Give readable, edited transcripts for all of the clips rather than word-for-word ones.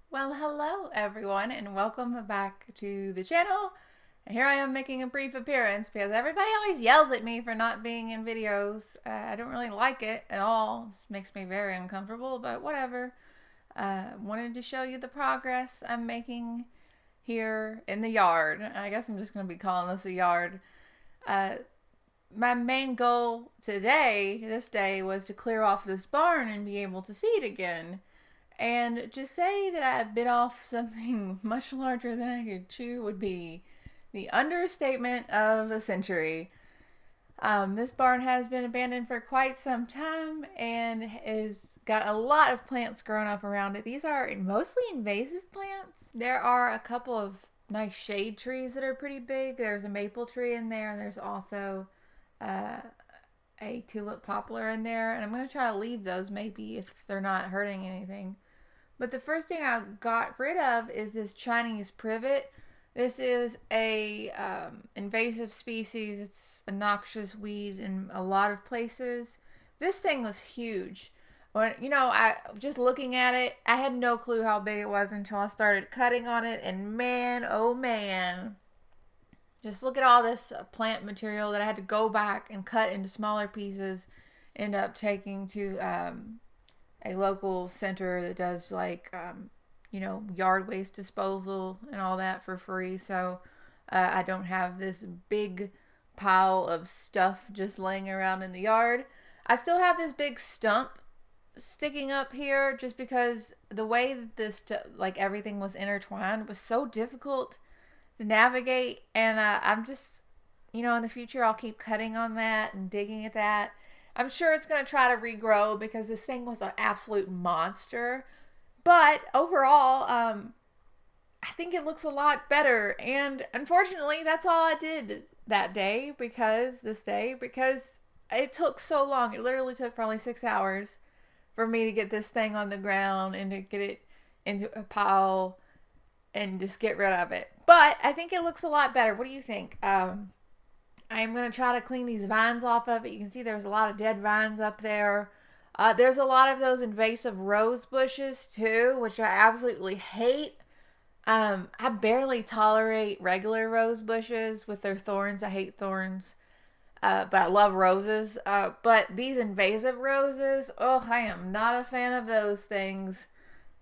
Well, hello everyone, and welcome back to the channel. Here I am making a brief appearance because everybody always yells at me for not being in videos. I don't really like it at all. This makes me very uncomfortable, but whatever. Wanted to show you the progress I'm making here in the yard. I guess I'm just going to be calling this a yard. Uh, my main goal this day, was to clear off this barn and be able to seed again. And to say that I've bit off something much larger than I could chew would be the understatement of the century. This barn has been abandoned for quite some time and has got a lot of plants growing up around it. These are mostly invasive plants. There are a couple of nice shade trees that are pretty big. There's a maple tree in there, and there's also uh, a tulip poplar in there. And I'm going to try to leave those maybe if they're not hurting anything. But the first thing I got rid of is this Chinese privet. This is a invasive species. It's a noxious weed in a lot of places. This thing was huge. I just looking at it, I had no clue how big it was until I started cutting on it. And man, oh man, just look at all this plant material that I had to go back and cut into smaller pieces. End up taking to a local center that does yard waste disposal and all that for free. So I don't have this big pile of stuff just laying around in the yard. I still have this big stump sticking up here just because the way that everything was intertwined was so difficult to navigate. And I'm just, in the future I'll keep cutting on that and digging at that. I'm sure it's going to try to regrow because this thing was an absolute monster. But overall, I think it looks a lot better. And unfortunately, that's all I did because it took so long. It literally took probably 6 hours for me to get this thing on the ground and to get it into a pile and just get rid of it. But I think it looks a lot better. What do you think? I'm going to try to clean these vines off of it. You can see there's a lot of dead vines up there. There's a lot of those invasive rose bushes too, which I absolutely hate. I barely tolerate regular rose bushes with their thorns. I hate thorns. But I love roses. But these invasive roses, I am not a fan of those things.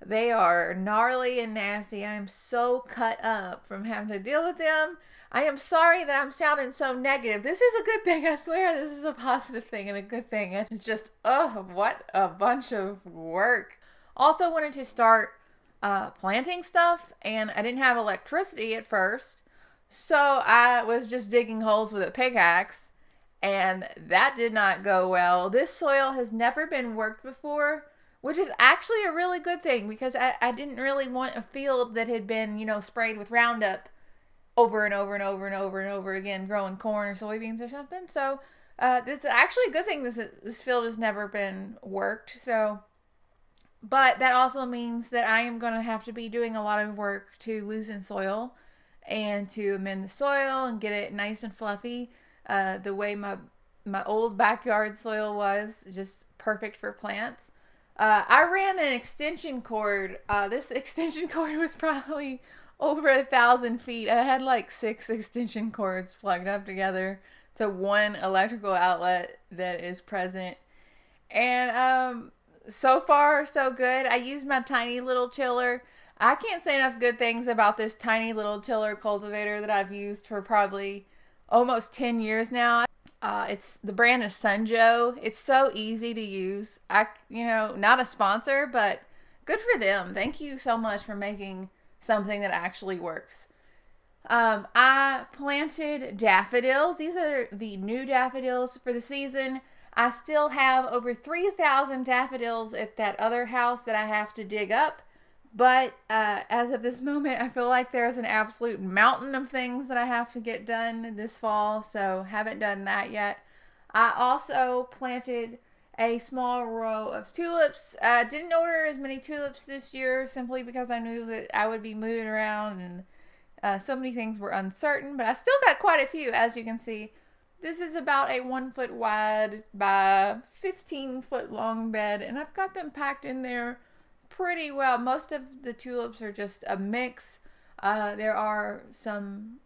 They are gnarly and nasty. I am so cut up from having to deal with them. I am sorry that I'm sounding so negative. This is a good thing. I swear this is a positive thing and a good thing. It's just, what a bunch of work. Also wanted to start planting stuff, and I didn't have electricity at first. So I was just digging holes with a pickaxe, and that did not go well. This soil has never been worked before, which is actually a really good thing because I didn't really want a field that had been, sprayed with Roundup over and over and over and over and over again, growing corn or soybeans or something. So it's actually a good thing this field has never been worked. But that also means that I am going to have to be doing a lot of work to loosen soil and to amend the soil and get it nice and fluffy, the way my old backyard soil was, just perfect for plants. I ran an extension cord. This extension cord was probably over 1,000 feet. I had like 6 extension cords plugged up together to one electrical outlet that is present. And so far, so good. I used my tiny little tiller. I can't say enough good things about this tiny little tiller cultivator that I've used for probably almost 10 years now. The brand is Sunjo. It's so easy to use. Not a sponsor, but good for them. Thank you so much for making something that actually works. I planted daffodils. These are the new daffodils for the season. I still have over 3,000 daffodils at that other house that I have to dig up. But as of this moment, I feel like there's an absolute mountain of things that I have to get done this fall, so haven't done that yet. I also planted a small row of tulips. Didn't order as many tulips this year simply because I knew that I would be moving around and so many things were uncertain, but I still got quite a few, as you can see. This is about a 1 foot wide by 15 foot long bed, and I've got them packed in there pretty well. Most of the tulips are just a mix. There are some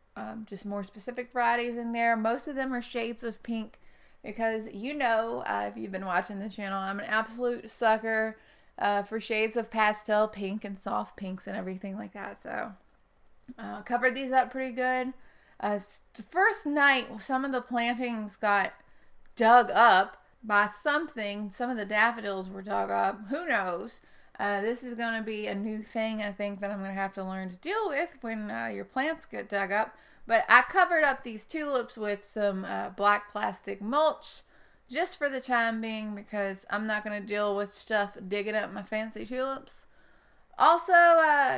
just more specific varieties in there. Most of them are shades of pink because, if you've been watching the channel, I'm an absolute sucker for shades of pastel pink and soft pinks and everything like that. So covered these up pretty good. The first night, some of the plantings got dug up by something. Some of the daffodils were dug up. Who knows? This is going to be a new thing, I think, that I'm going to have to learn to deal with when your plants get dug up. But I covered up these tulips with some black plastic mulch just for the time being because I'm not going to deal with stuff digging up my fancy tulips. Also,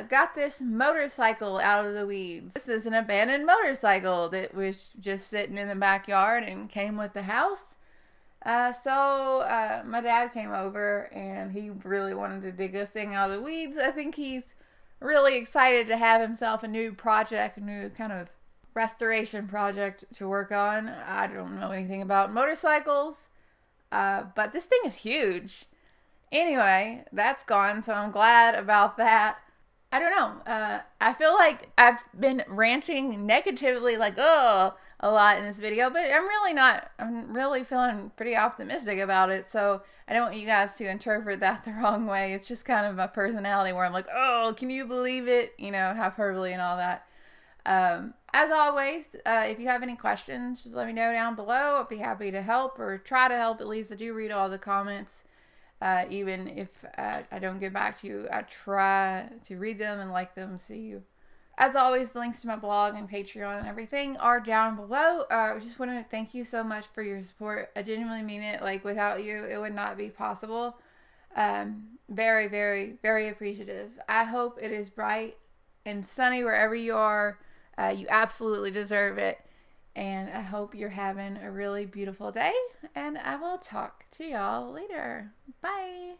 got this motorcycle out of the weeds. This is an abandoned motorcycle that was just sitting in the backyard and came with the house. So my dad came over and he really wanted to dig this thing out of the weeds. I think he's really excited to have himself a new project, a new kind of restoration project to work on. I don't know anything about motorcycles, but this thing is huge. Anyway, that's gone, so I'm glad about that. I don't know. I feel like I've been ranting negatively, like, a lot in this video, but I'm really not. I'm really feeling pretty optimistic about it, so I don't want you guys to interpret that the wrong way. It's just kind of my personality where I'm like, oh, can you believe it? Hyperbole and all that. As always, if you have any questions, just let me know down below. I'll be happy to help or try to help. At least I do read all the comments. Even if I don't get back to you, I try to read them and like them. So as always, the links to my blog and Patreon and everything are down below. I just want to thank you so much for your support. I genuinely mean it. Like, without you, it would not be possible. Very, very, very appreciative. I hope it is bright and sunny wherever you are. You absolutely deserve it. And I hope you're having a really beautiful day. And I will talk to y'all later. Bye.